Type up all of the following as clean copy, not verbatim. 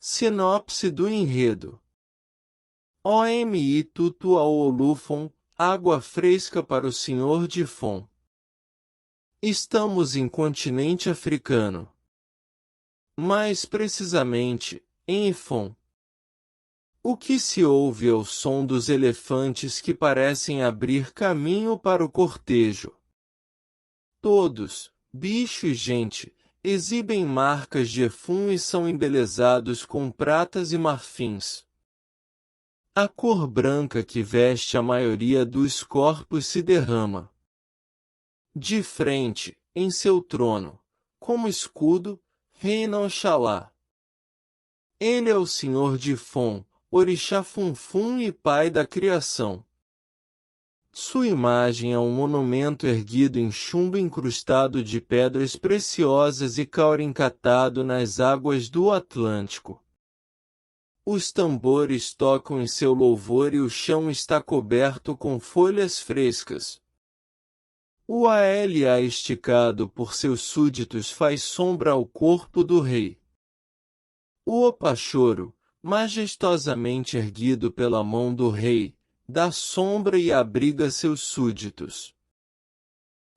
Sinopse do enredo. OMI Tutu Aolufon, água fresca para o Senhor de Fon. Estamos em continente africano. Mais precisamente, em Ifon. O que se ouve é o som dos elefantes que parecem abrir caminho para o cortejo. Todos, bicho e gente, exibem marcas de Efum e são embelezados com pratas e marfins. A cor branca que veste a maioria dos corpos se derrama. De frente, em seu trono, como escudo, reina Oxalá. Ele é o Senhor de Fon, Orixá Funfun e Pai da criação. Sua imagem é um monumento erguido em chumbo incrustado de pedras preciosas e caule encatado nas águas do Atlântico. Os tambores tocam em seu louvor e o chão está coberto com folhas frescas. O ALA esticado por seus súditos faz sombra ao corpo do rei. O opachoro, majestosamente erguido pela mão do rei, dá sombra e abriga seus súditos.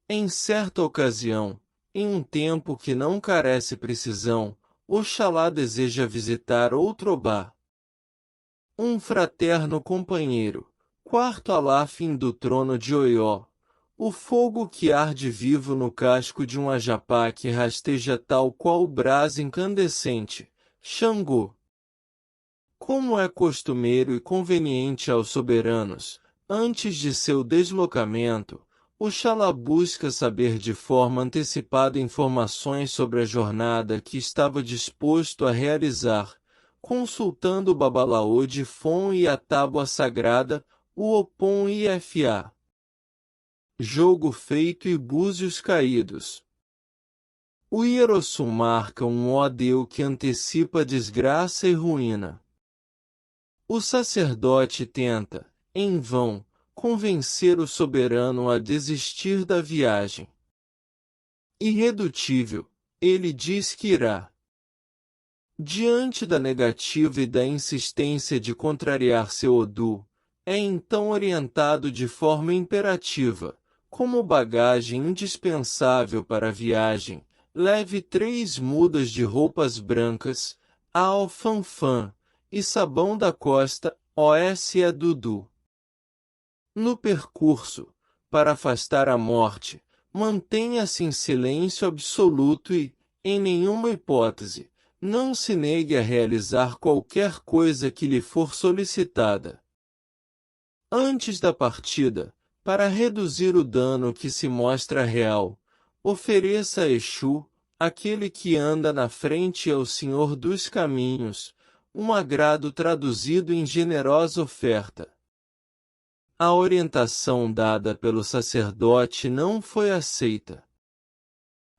Em certa ocasião, em um tempo que não carece precisão, Oxalá deseja visitar outro Obá. Um fraterno companheiro, quarto Alafim do trono de Oió, o fogo que arde vivo no casco de um ajapá que rasteja tal qual o brás incandescente, Xangô. Como é costumeiro e conveniente aos soberanos, antes de seu deslocamento, Oxalá busca saber de forma antecipada informações sobre a jornada que estava disposto a realizar, consultando o Babalaô de Fon e a tábua sagrada, o Opon Ifa. Jogo feito e búzios caídos. O Hierossum marca um ódeu que antecipa desgraça e ruína. O sacerdote tenta, em vão, convencer o soberano a desistir da viagem. Irredutível, ele diz que irá. Diante da negativa e da insistência de contrariar seu Odu, é então orientado de forma imperativa, como bagagem indispensável para a viagem, leve 3 mudas de roupas brancas, alfanfã, e sabão da costa, OSE Dudu. No percurso, para afastar a morte, mantenha-se em silêncio absoluto e, em nenhuma hipótese, não se negue a realizar qualquer coisa que lhe for solicitada. Antes da partida, para reduzir o dano que se mostra real, ofereça a Exu, aquele que anda na frente e é o Senhor dos caminhos, um agrado traduzido em generosa oferta. A orientação dada pelo sacerdote não foi aceita.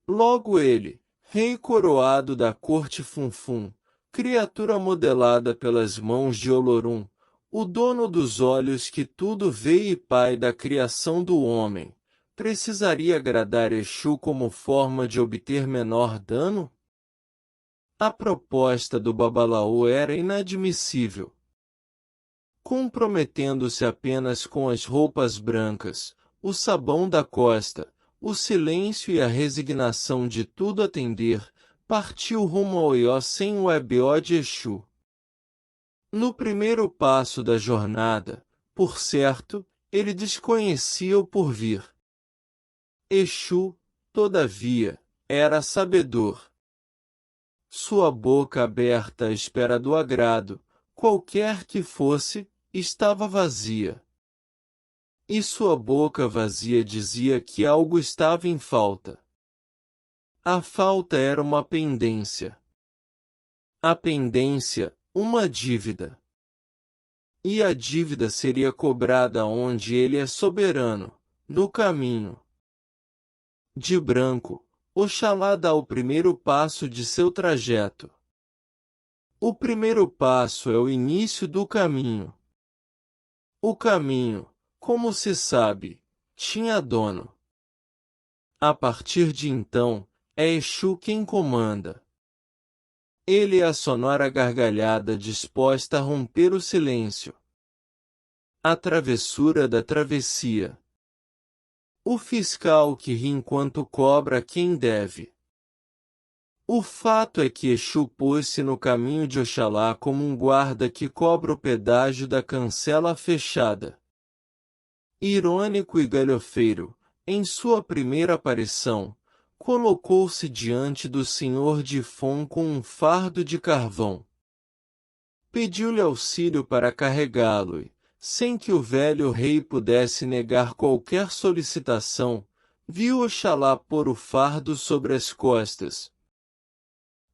Logo ele, rei coroado da corte Funfun, criatura modelada pelas mãos de Olorum, o dono dos olhos que tudo vê e pai da criação do homem, precisaria agradar Exu como forma de obter menor dano? A proposta do Babalaô era inadmissível. Comprometendo-se apenas com as roupas brancas, o sabão da costa, o silêncio e a resignação de tudo atender, partiu rumo ao Oió sem o EBO de Exu. No primeiro passo da jornada, por certo, ele desconhecia o porvir. Exu, todavia, era sabedor. Sua boca aberta à espera do agrado, qualquer que fosse, estava vazia. E sua boca vazia dizia que algo estava em falta. A falta era uma pendência. A pendência, uma dívida. E a dívida seria cobrada onde ele é soberano, no caminho. De branco, Oxalá dá o primeiro passo de seu trajeto. O primeiro passo é o início do caminho. O caminho, como se sabe, tinha dono. A partir de então, é Exu quem comanda. Ele a sonora gargalhada disposta a romper o silêncio. A travessura da travessia. O fiscal que ri enquanto cobra quem deve. O fato é que Exu pôs-se no caminho de Oxalá como um guarda que cobra o pedágio da cancela fechada. Irônico e galhofeiro, em sua primeira aparição, colocou-se diante do senhor de Ifon com um fardo de carvão. Pediu-lhe auxílio para carregá-lo e, sem que o velho rei pudesse negar qualquer solicitação, viu Oxalá pôr o fardo sobre as costas.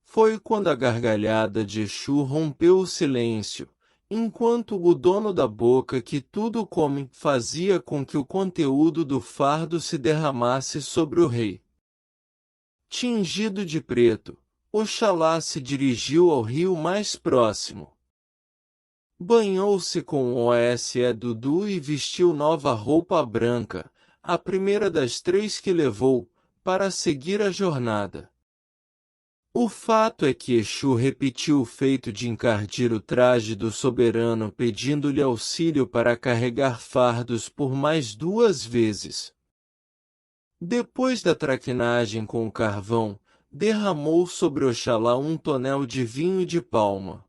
Foi quando a gargalhada de Exu rompeu o silêncio, enquanto o dono da boca que tudo come fazia com que o conteúdo do fardo se derramasse sobre o rei. Tingido de preto, Oxalá se dirigiu ao rio mais próximo. Banhou-se com o Osse Dudu e vestiu nova roupa branca, a primeira das 3 que levou, para seguir a jornada. O fato é que Exu repetiu o feito de encardir o traje do soberano pedindo-lhe auxílio para carregar fardos por mais 2 vezes. Depois da traquinagem com o carvão, derramou sobre Oxalá um tonel de vinho de palma.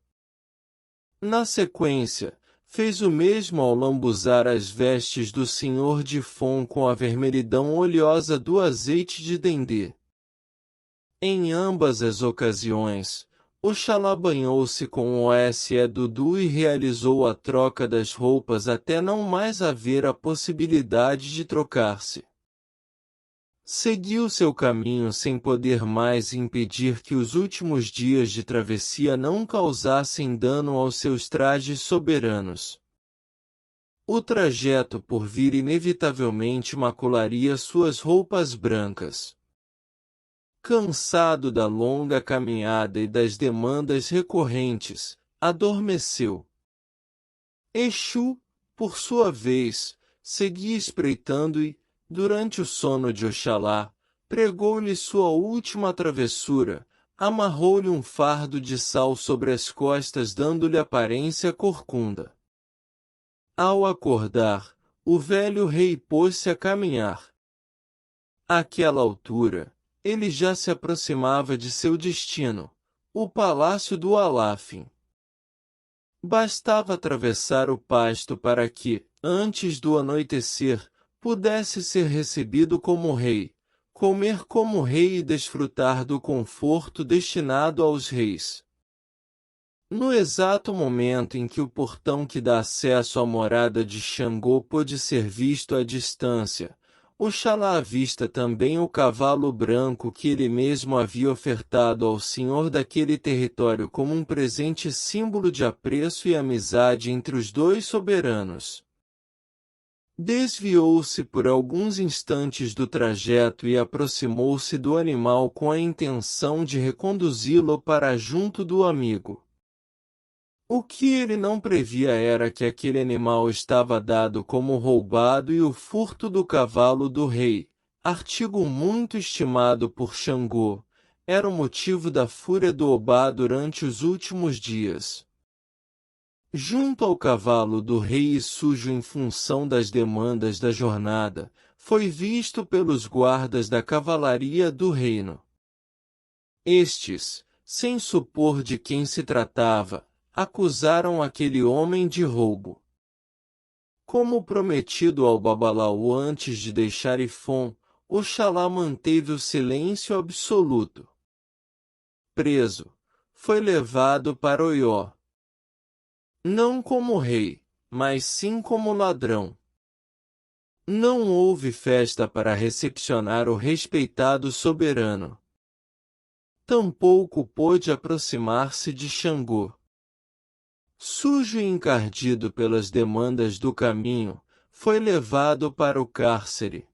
Na sequência, fez o mesmo ao lambuzar as vestes do senhor de Ifon com a vermelhidão oleosa do azeite de dendê. Em ambas as ocasiões, Oxalá banhou-se com o Osse Dudu e realizou a troca das roupas até não mais haver a possibilidade de trocar-se. Seguiu seu caminho sem poder mais impedir que os últimos dias de travessia não causassem dano aos seus trajes soberanos. O trajeto por vir inevitavelmente macularia suas roupas brancas. Cansado da longa caminhada e das demandas recorrentes, adormeceu. Exu, por sua vez, seguia espreitando e, durante o sono de Oxalá, pregou-lhe sua última travessura, amarrou-lhe um fardo de sal sobre as costas dando-lhe aparência corcunda. Ao acordar, o velho rei pôs-se a caminhar. Àquela altura, ele já se aproximava de seu destino, o palácio do Alafim. Bastava atravessar o pasto para que, antes do anoitecer, pudesse ser recebido como rei, comer como rei e desfrutar do conforto destinado aos reis. No exato momento em que o portão que dá acesso à morada de Xangô pôde ser visto à distância, Oxalá avista também o cavalo branco que ele mesmo havia ofertado ao senhor daquele território como um presente símbolo de apreço e amizade entre os 2 soberanos. Desviou-se por alguns instantes do trajeto e aproximou-se do animal com a intenção de reconduzi-lo para junto do amigo. O que ele não previa era que aquele animal estava dado como roubado e o furto do cavalo do rei, artigo muito estimado por Xangô, era o motivo da fúria do Obá durante os últimos dias. Junto ao cavalo do rei e sujo em função das demandas da jornada, foi visto pelos guardas da cavalaria do reino. Estes, sem supor de quem se tratava, acusaram aquele homem de roubo. Como prometido ao Babalaú antes de deixar Ifon, Oxalá manteve o silêncio absoluto. Preso, foi levado para Oió. Não como rei, mas sim como ladrão. Não houve festa para recepcionar o respeitado soberano. Tampouco pôde aproximar-se de Xangô. Sujo e encardido pelas demandas do caminho, foi levado para o cárcere.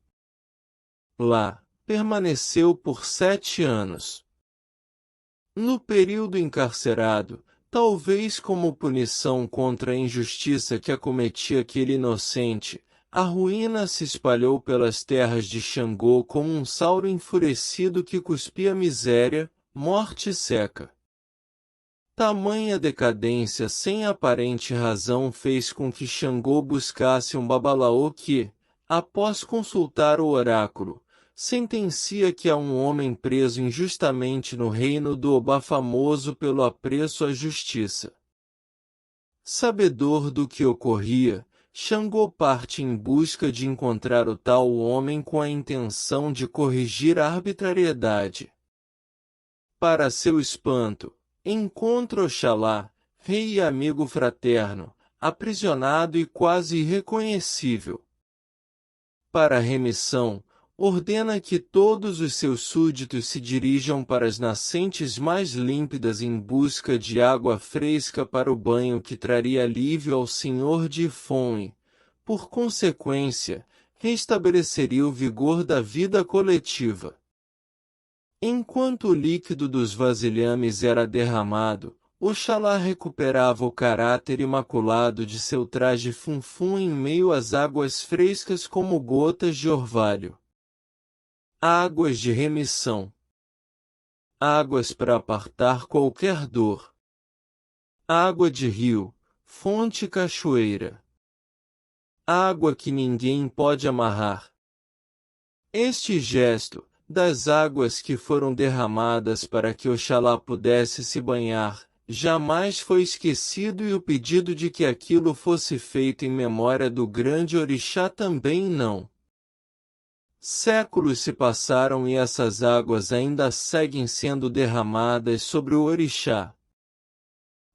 Lá, permaneceu por 7 anos. No período encarcerado, talvez como punição contra a injustiça que acometia aquele inocente, a ruína se espalhou pelas terras de Xangô como um sauro enfurecido que cuspia miséria, morte seca. Tamanha decadência sem aparente razão fez com que Xangô buscasse um babalaô que, após consultar o oráculo, sentencia que há um homem preso injustamente no reino do Obá famoso pelo apreço à justiça. Sabedor do que ocorria, Xangô parte em busca de encontrar o tal homem com a intenção de corrigir a arbitrariedade. Para seu espanto, encontra Oxalá, rei e amigo fraterno, aprisionado e quase irreconhecível. Para remissão, ordena que todos os seus súditos se dirijam para as nascentes mais límpidas em busca de água fresca para o banho que traria alívio ao senhor de Ifon e, por consequência, restabeleceria o vigor da vida coletiva. Enquanto o líquido dos vasilhames era derramado, Oxalá recuperava o caráter imaculado de seu traje funfum em meio às águas frescas como gotas de orvalho. Águas de remissão. Águas para apartar qualquer dor. Água de rio, fonte e cachoeira. Água que ninguém pode amarrar. Este gesto, das águas que foram derramadas para que Oxalá pudesse se banhar, jamais foi esquecido e o pedido de que aquilo fosse feito em memória do grande orixá também não. Séculos se passaram e essas águas ainda seguem sendo derramadas sobre o orixá.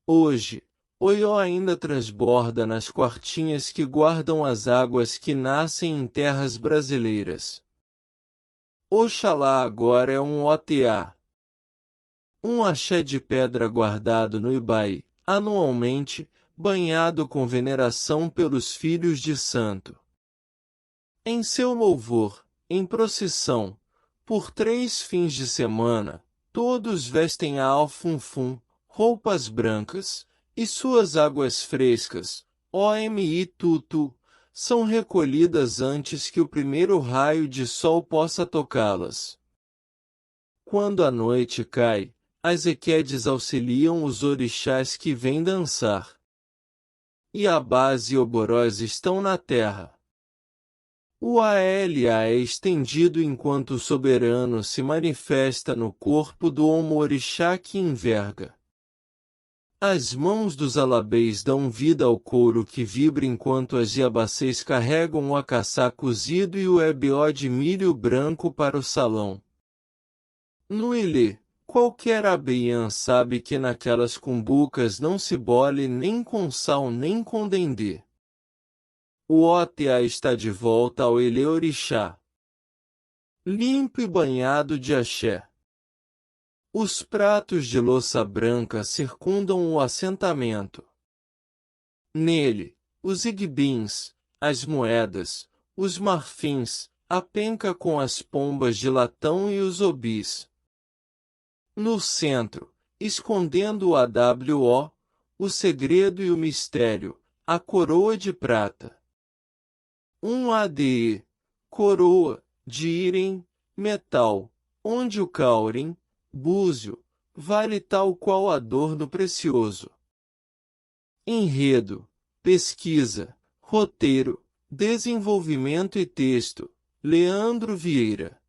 Hoje, Oió ainda transborda nas quartinhas que guardam as águas que nascem em terras brasileiras. Oxalá agora é um OTA. Um axé de pedra guardado no Ibaí, anualmente, banhado com veneração pelos filhos de santo. Em seu louvor, em procissão, por 3 fins de semana, todos vestem a alfunfum, roupas brancas, e suas águas frescas, OMI Tutu, são recolhidas antes que o primeiro raio de sol possa tocá-las. Quando a noite cai, as equedes auxiliam os orixás que vêm dançar. E Abás e Oborós estão na terra. O ALA é estendido enquanto o soberano se manifesta no corpo do homo-orixá que enverga. As mãos dos alabês dão vida ao couro que vibra enquanto as iabacês carregam o acaçá cozido e o ebió de milho branco para o salão. No Ilê, qualquer abeiã sabe que naquelas cumbucas não se bole nem com sal nem com dendê. O OTA está de volta ao Ilê Orixá. Limpo e banhado de axé. Os pratos de louça branca circundam o assentamento. Nele, os igbins, as moedas, os marfins, a penca com as pombas de latão e os obis. No centro, escondendo o AWO, o segredo e o mistério, a coroa de prata. Um ADE, coroa, de Irem, metal, onde o caurim, búzio, vale tal qual adorno precioso. Enredo, pesquisa, roteiro, desenvolvimento e texto, Leandro Vieira.